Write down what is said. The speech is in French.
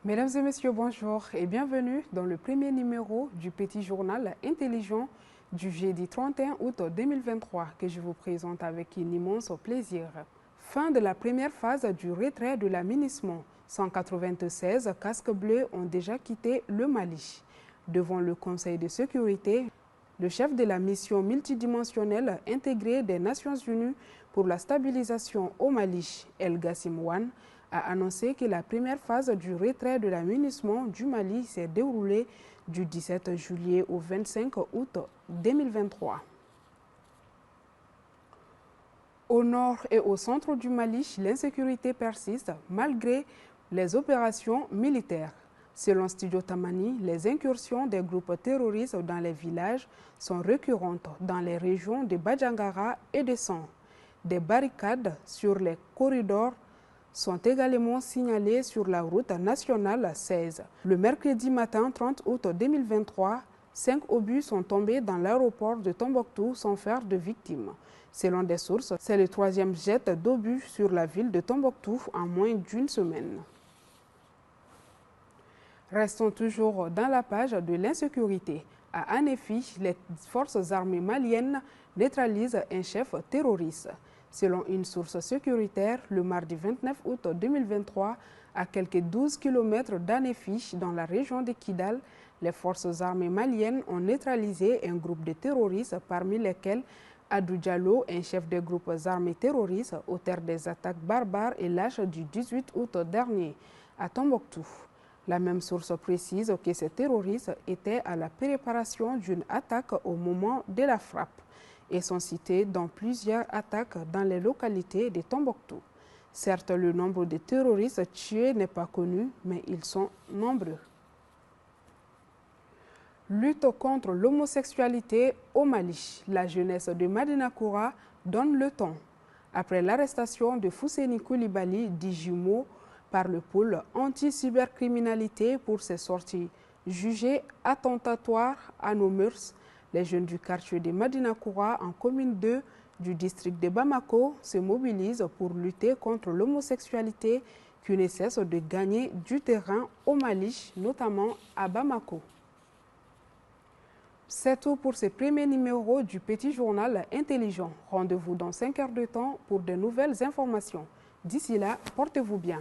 Mesdames et messieurs, bonjour et bienvenue dans le premier numéro du petit journal intelligent du jeudi 31 août 2023 que je vous présente avec un immense plaisir. Fin de la première phase du retrait de la MINUSMA. 196 casques bleus ont déjà quitté le Mali. Devant le Conseil de sécurité, le chef de la mission multidimensionnelle intégrée des Nations Unies pour la stabilisation au Mali, El Gassim Wane, a annoncé que la première phase du retrait de la MINUSMA du Mali s'est déroulée du 17 juillet au 25 août 2023. Au nord et au centre du Mali, l'insécurité persiste malgré les opérations militaires. Selon Studio Tamani, les incursions des groupes terroristes dans les villages sont récurrentes dans les régions de Badjangara et de San. Des barricades sur les corridors sont également signalées sur la route nationale 16. Le mercredi matin 30 août 2023, 5 obus sont tombés dans l'aéroport de Tombouctou sans faire de victimes. Selon des sources, c'est le troisième jet d'obus sur la ville de Tombouctou en moins d'une semaine. Restons toujours dans la page de l'insécurité. À Anéfi, les forces armées maliennes neutralisent un chef terroriste. Selon une source sécuritaire, le mardi 29 août 2023, à quelques 12 km d'Anéfi, dans la région de Kidal, les forces armées maliennes ont neutralisé un groupe de terroristes, parmi lesquels Adou Diallo, un chef des groupes armés terroristes, auteur des attaques barbares et lâches du 18 août dernier à Tombouctou. La même source précise que ces terroristes étaient à la préparation d'une attaque au moment de la frappe et sont cités dans plusieurs attaques dans les localités de Tombouctou. Certes, le nombre de terroristes tués n'est pas connu, mais ils sont nombreux. Lutte contre l'homosexualité au Mali. La jeunesse de Madinakoura donne le ton. Après l'arrestation de Fousseni Koulibaly, dit jumeau, par le pôle anti-cybercriminalité pour ses sorties jugées attentatoires à nos mœurs, les jeunes du quartier de Madinakoura en commune 2 du district de Bamako se mobilisent pour lutter contre l'homosexualité qui ne cesse de gagner du terrain au Mali, notamment à Bamako. C'est tout pour ce premier numéro du petit journal intelligent. Rendez-vous dans 5 heures de temps pour de nouvelles informations. D'ici là, portez-vous bien.